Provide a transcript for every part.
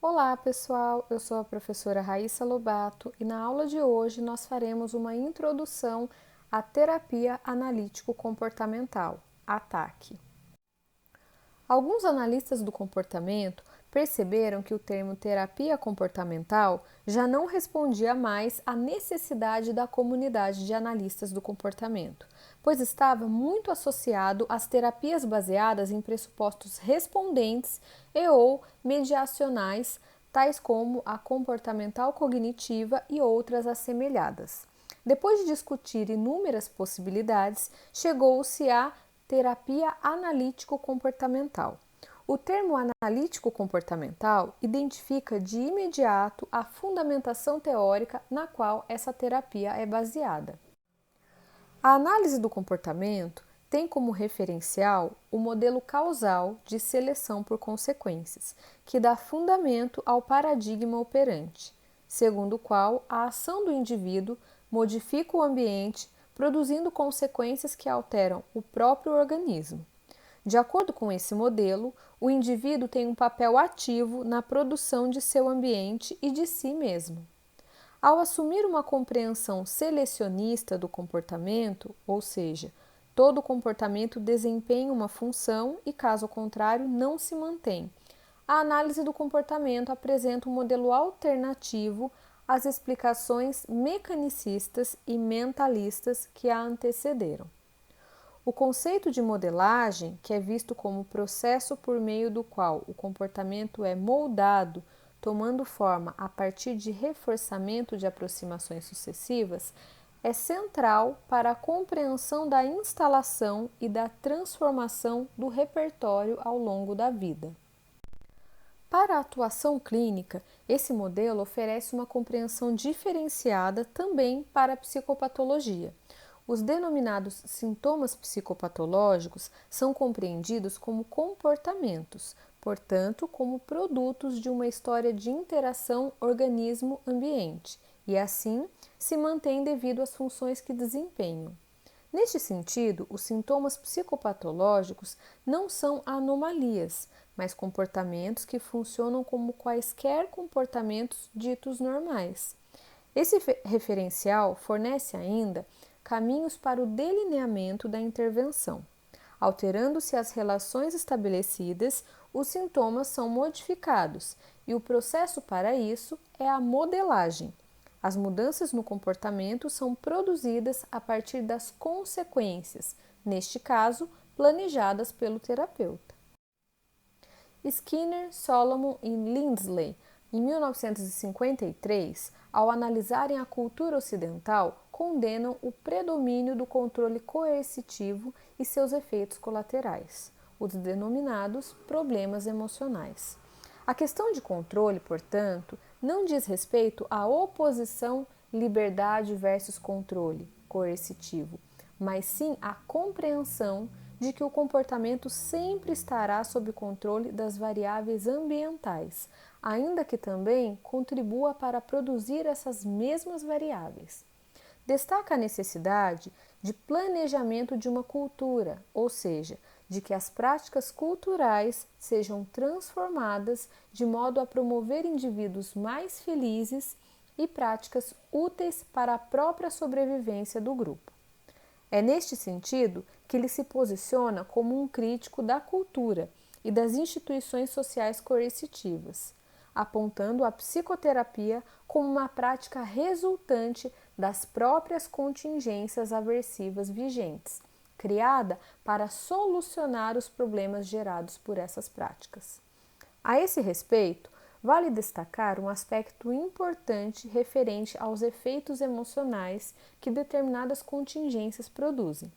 Olá, pessoal! Eu sou a professora Raíssa Lobato e na aula de hoje nós faremos uma introdução à terapia analítico-comportamental, ATAC. Alguns analistas do comportamento perceberam que o termo terapia comportamental já não respondia mais à necessidade da comunidade de analistas do comportamento, pois estava muito associado às terapias baseadas em pressupostos respondentes e ou mediacionais, tais como a comportamental cognitiva e outras assemelhadas. Depois de discutir inúmeras possibilidades, chegou-se à terapia analítico-comportamental. O termo analítico-comportamental identifica de imediato a fundamentação teórica na qual essa terapia é baseada. A análise do comportamento tem como referencial o modelo causal de seleção por consequências, que dá fundamento ao paradigma operante, segundo o qual a ação do indivíduo modifica o ambiente, produzindo consequências que alteram o próprio organismo. De acordo com esse modelo, o indivíduo tem um papel ativo na produção de seu ambiente e de si mesmo. Ao assumir uma compreensão selecionista do comportamento, ou seja, todo comportamento desempenha uma função e, caso contrário, não se mantém, a análise do comportamento apresenta um modelo alternativo às explicações mecanicistas e mentalistas que a antecederam. O conceito de modelagem, que é visto como o processo por meio do qual o comportamento é moldado, tomando forma a partir de reforçamento de aproximações sucessivas, é central para a compreensão da instalação e da transformação do repertório ao longo da vida. Para a atuação clínica, esse modelo oferece uma compreensão diferenciada também para a psicopatologia. Os denominados sintomas psicopatológicos são compreendidos como comportamentos, portanto, como produtos de uma história de interação organismo-ambiente, e assim se mantêm devido às funções que desempenham. Neste sentido, os sintomas psicopatológicos não são anomalias, mas comportamentos que funcionam como quaisquer comportamentos ditos normais. Esse referencial fornece ainda caminhos para o delineamento da intervenção. Alterando-se as relações estabelecidas, os sintomas são modificados e o processo para isso é a modelagem. As mudanças no comportamento são produzidas a partir das consequências, neste caso, planejadas pelo terapeuta. Skinner, Solomon e Lindsley, em 1953, ao analisarem a cultura ocidental, condenam o predomínio do controle coercitivo e seus efeitos colaterais, os denominados problemas emocionais. A questão de controle, portanto, não diz respeito à oposição liberdade versus controle coercitivo, mas sim à compreensão de que o comportamento sempre estará sob controle das variáveis ambientais, ainda que também contribua para produzir essas mesmas variáveis. Destaca a necessidade de planejamento de uma cultura, ou seja, de que as práticas culturais sejam transformadas de modo a promover indivíduos mais felizes e práticas úteis para a própria sobrevivência do grupo. É neste sentido que ele se posiciona como um crítico da cultura e das instituições sociais coercitivas, apontando a psicoterapia como uma prática resultante das próprias contingências aversivas vigentes, criada para solucionar os problemas gerados por essas práticas. A esse respeito, vale destacar um aspecto importante referente aos efeitos emocionais que determinadas contingências produzem.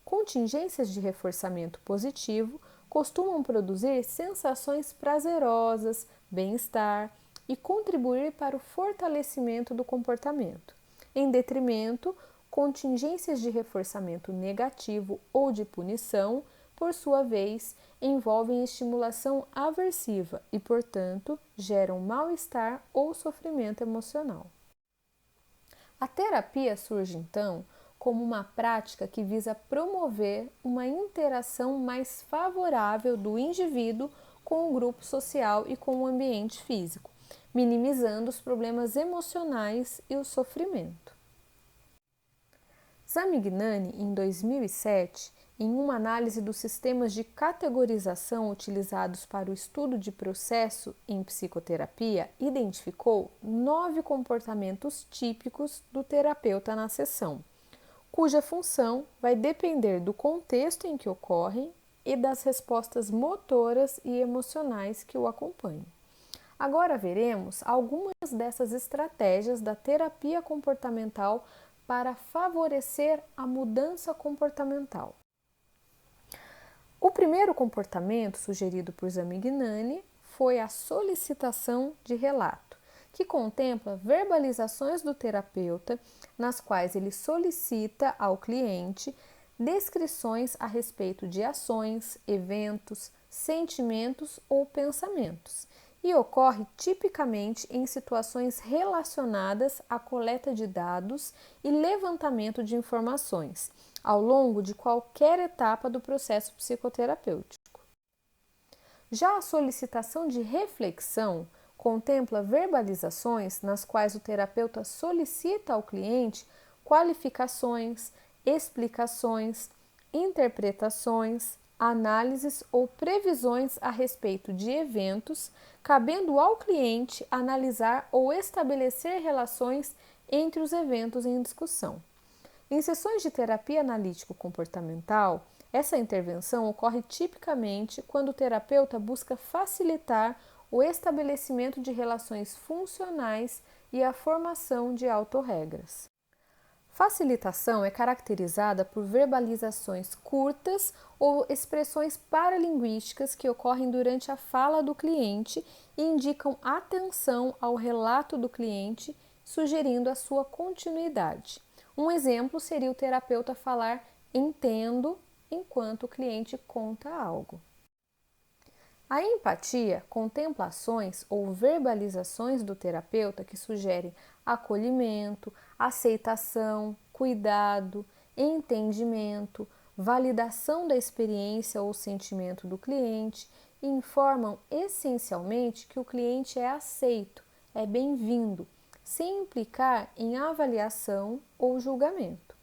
Contingências de reforçamento positivo costumam produzir sensações prazerosas, bem-estar e contribuir para o fortalecimento do comportamento. Em detrimento, contingências de reforçamento negativo ou de punição, por sua vez, envolvem estimulação aversiva e, portanto, geram mal-estar ou sofrimento emocional. A terapia surge, então, como uma prática que visa promover uma interação mais favorável do indivíduo com o grupo social e com o ambiente físico, minimizando os problemas emocionais e o sofrimento. Zamignani, em 2007, em uma análise dos sistemas de categorização utilizados para o estudo de processo em psicoterapia, identificou 9 comportamentos típicos do terapeuta na sessão, cuja função vai depender do contexto em que ocorrem e das respostas motoras e emocionais que o acompanham. Agora veremos algumas dessas estratégias da terapia comportamental para favorecer a mudança comportamental. O primeiro comportamento sugerido por Zamignani foi a solicitação de relato, que contempla verbalizações do terapeuta, nas quais ele solicita ao cliente descrições a respeito de ações, eventos, sentimentos ou pensamentos, e ocorre tipicamente em situações relacionadas à coleta de dados e levantamento de informações, ao longo de qualquer etapa do processo psicoterapêutico. Já a solicitação de reflexão contempla verbalizações nas quais o terapeuta solicita ao cliente qualificações, explicações, interpretações, análises ou previsões a respeito de eventos, cabendo ao cliente analisar ou estabelecer relações entre os eventos em discussão. Em sessões de terapia analítico-comportamental, essa intervenção ocorre tipicamente quando o terapeuta busca facilitar o estabelecimento de relações funcionais e a formação de autorregras. Facilitação é caracterizada por verbalizações curtas ou expressões paralinguísticas que ocorrem durante a fala do cliente e indicam atenção ao relato do cliente, sugerindo a sua continuidade. Um exemplo seria o terapeuta falar "entendo" enquanto o cliente conta algo. A empatia contempla ações ou verbalizações do terapeuta que sugerem acolhimento, aceitação, cuidado, entendimento, validação da experiência ou sentimento do cliente e informam essencialmente que o cliente é aceito, é bem-vindo, sem implicar em avaliação ou julgamento.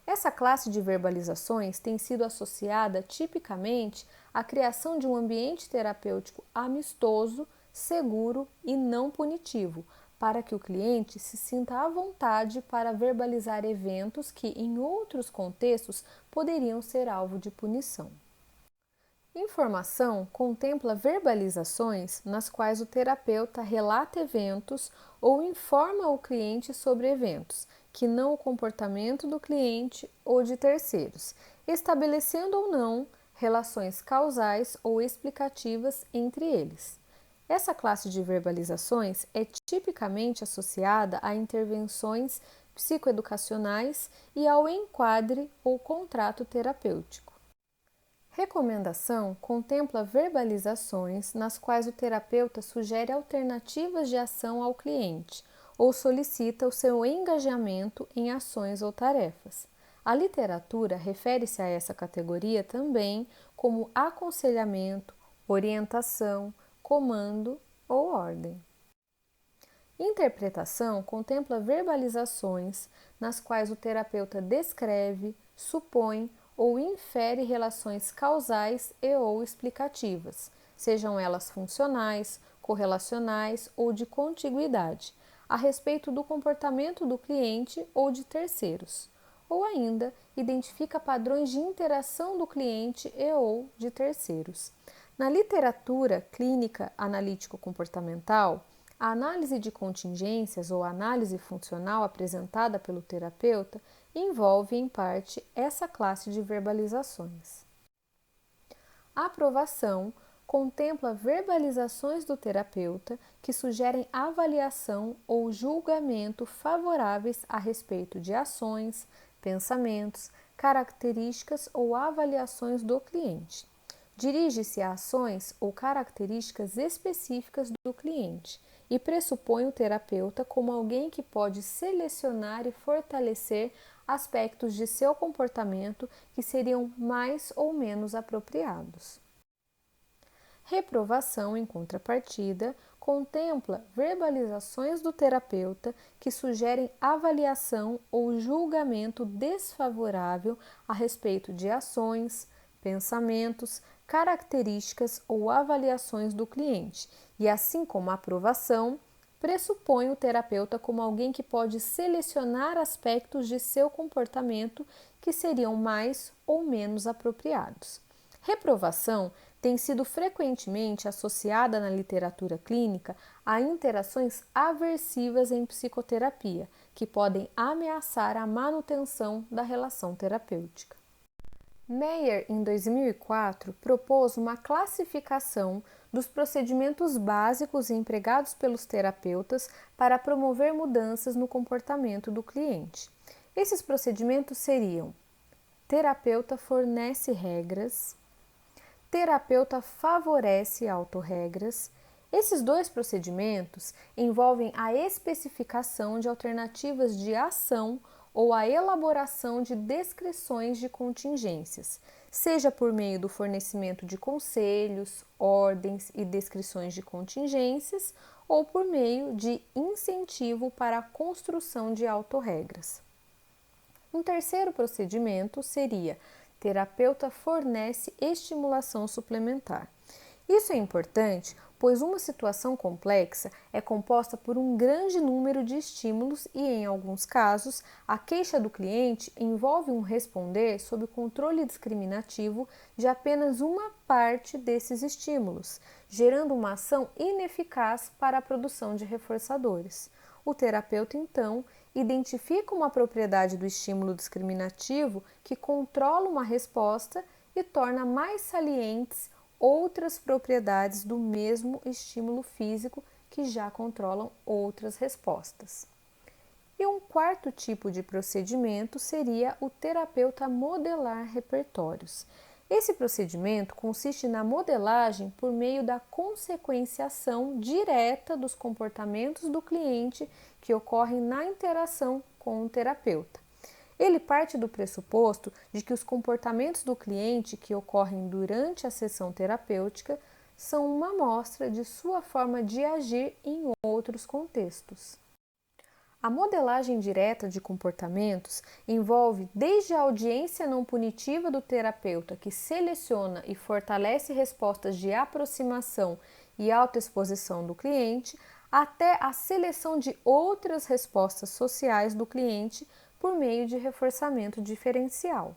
Essa classe de verbalizações tem sido associada tipicamente à criação de um ambiente terapêutico amistoso, seguro e não punitivo, para que o cliente se sinta à vontade para verbalizar eventos que, em outros contextos, poderiam ser alvo de punição. Informação contempla verbalizações nas quais o terapeuta relata eventos ou informa o cliente sobre eventos, que não o comportamento do cliente ou de terceiros, estabelecendo ou não relações causais ou explicativas entre eles. Essa classe de verbalizações é tipicamente associada a intervenções psicoeducacionais e ao enquadre ou contrato terapêutico. Recomendação contempla verbalizações nas quais o terapeuta sugere alternativas de ação ao cliente ou solicita o seu engajamento em ações ou tarefas. A literatura refere-se a essa categoria também como aconselhamento, orientação, comando ou ordem. Interpretação contempla verbalizações nas quais o terapeuta descreve, supõe ou infere relações causais e ou explicativas, sejam elas funcionais, correlacionais ou de contiguidade, a respeito do comportamento do cliente ou de terceiros, ou ainda identifica padrões de interação do cliente e ou de terceiros. Na literatura clínica analítico-comportamental, a análise de contingências ou análise funcional apresentada pelo terapeuta envolve, em parte, essa classe de verbalizações. A aprovação contempla verbalizações do terapeuta que sugerem avaliação ou julgamento favoráveis a respeito de ações, pensamentos, características ou avaliações do cliente. Dirige-se a ações ou características específicas do cliente e pressupõe o terapeuta como alguém que pode selecionar e fortalecer aspectos de seu comportamento que seriam mais ou menos apropriados. Reprovação, em contrapartida, contempla verbalizações do terapeuta que sugerem avaliação ou julgamento desfavorável a respeito de ações, pensamentos, características ou avaliações do cliente, e assim como a aprovação, pressupõe o terapeuta como alguém que pode selecionar aspectos de seu comportamento que seriam mais ou menos apropriados. Reprovação tem sido frequentemente associada na literatura clínica a interações aversivas em psicoterapia, que podem ameaçar a manutenção da relação terapêutica. Meyer, em 2004, propôs uma classificação dos procedimentos básicos empregados pelos terapeutas para promover mudanças no comportamento do cliente. Esses procedimentos seriam: terapeuta fornece regras, terapeuta favorece autorregras. Esses dois procedimentos envolvem a especificação de alternativas de ação ou a elaboração de descrições de contingências, seja por meio do fornecimento de conselhos, ordens e descrições de contingências, ou por meio de incentivo para a construção de autorregras. Um terceiro procedimento seria: terapeuta fornece estimulação suplementar. Isso é importante, pois uma situação complexa é composta por um grande número de estímulos e, em alguns casos, a queixa do cliente envolve um responder sob o controle discriminativo de apenas uma parte desses estímulos, gerando uma ação ineficaz para a produção de reforçadores. O terapeuta, então, identifica uma propriedade do estímulo discriminativo que controla uma resposta e torna mais salientes outras propriedades do mesmo estímulo físico que já controlam outras respostas. E um quarto tipo de procedimento seria o terapeuta modelar repertórios. Esse procedimento consiste na modelagem por meio da consequenciação direta dos comportamentos do cliente que ocorrem na interação com o terapeuta. Ele parte do pressuposto de que os comportamentos do cliente que ocorrem durante a sessão terapêutica são uma amostra de sua forma de agir em outros contextos. A modelagem direta de comportamentos envolve desde a audiência não punitiva do terapeuta, que seleciona e fortalece respostas de aproximação e autoexposição do cliente, até a seleção de outras respostas sociais do cliente por meio de reforçamento diferencial.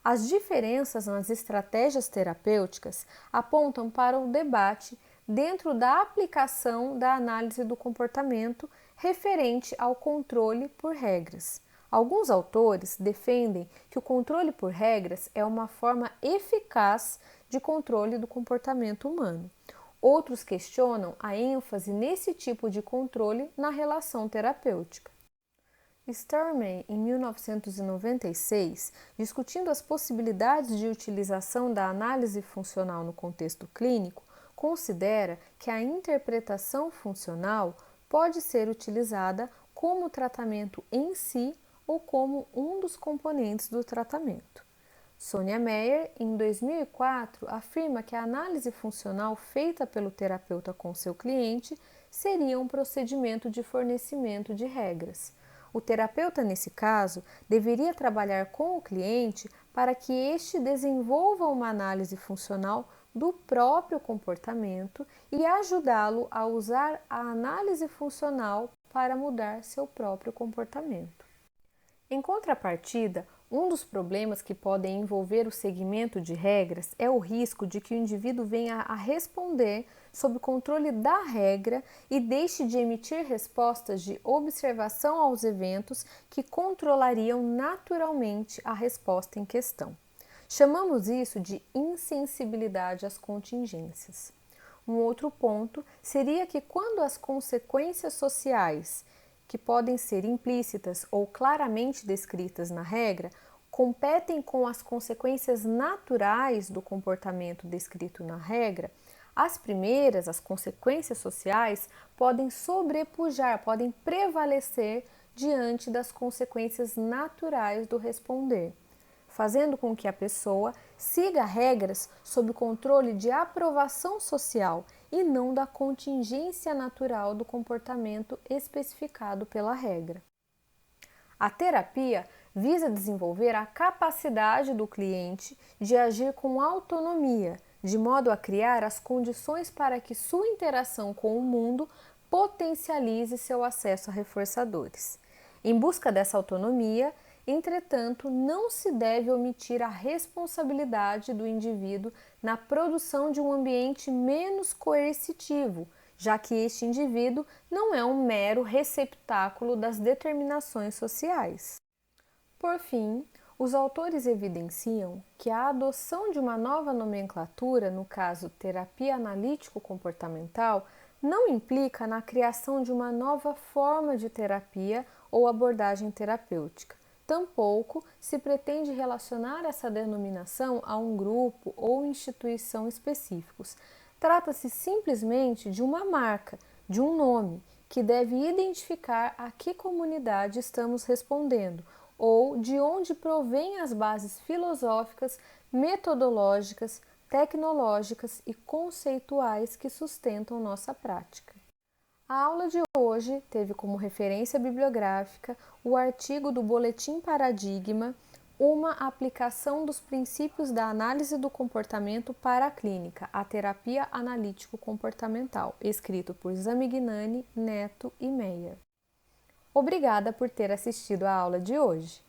As diferenças nas estratégias terapêuticas apontam para o debate dentro da aplicação da análise do comportamento referente ao controle por regras. Alguns autores defendem que o controle por regras é uma forma eficaz de controle do comportamento humano. Outros questionam a ênfase nesse tipo de controle na relação terapêutica. Stormey, em 1996, discutindo as possibilidades de utilização da análise funcional no contexto clínico, considera que a interpretação funcional pode ser utilizada como tratamento em si ou como um dos componentes do tratamento. Sonia Meyer, em 2004, afirma que a análise funcional feita pelo terapeuta com seu cliente seria um procedimento de fornecimento de regras. O terapeuta, nesse caso, deveria trabalhar com o cliente para que este desenvolva uma análise funcional do próprio comportamento e ajudá-lo a usar a análise funcional para mudar seu próprio comportamento. Em contrapartida, um dos problemas que podem envolver o seguimento de regras é o risco de que o indivíduo venha a responder sob o controle da regra e deixe de emitir respostas de observação aos eventos que controlariam naturalmente a resposta em questão. Chamamos isso de insensibilidade às contingências. Um outro ponto seria que quando as consequências sociais, que podem ser implícitas ou claramente descritas na regra, competem com as consequências naturais do comportamento descrito na regra, as primeiras, as consequências sociais, podem sobrepujar, podem prevalecer diante das consequências naturais do responder, fazendo com que a pessoa siga regras sob controle de aprovação social e não da contingência natural do comportamento especificado pela regra. A terapia visa desenvolver a capacidade do cliente de agir com autonomia, de modo a criar as condições para que sua interação com o mundo potencialize seu acesso a reforçadores. Em busca dessa autonomia, entretanto, não se deve omitir a responsabilidade do indivíduo na produção de um ambiente menos coercitivo, já que este indivíduo não é um mero receptáculo das determinações sociais. Por fim, os autores evidenciam que a adoção de uma nova nomenclatura, no caso terapia analítico-comportamental, não implica na criação de uma nova forma de terapia ou abordagem terapêutica. Tampouco se pretende relacionar essa denominação a um grupo ou instituição específicos. Trata-se simplesmente de uma marca, de um nome, que deve identificar a que comunidade estamos respondendo ou de onde provêm as bases filosóficas, metodológicas, tecnológicas e conceituais que sustentam nossa prática. A aula de hoje teve como referência bibliográfica o artigo do Boletim Paradigma, uma aplicação dos princípios da análise do comportamento para a clínica, a terapia analítico-comportamental, escrito por Zamignani, Neto e Meyer. Obrigada por ter assistido a aula de hoje.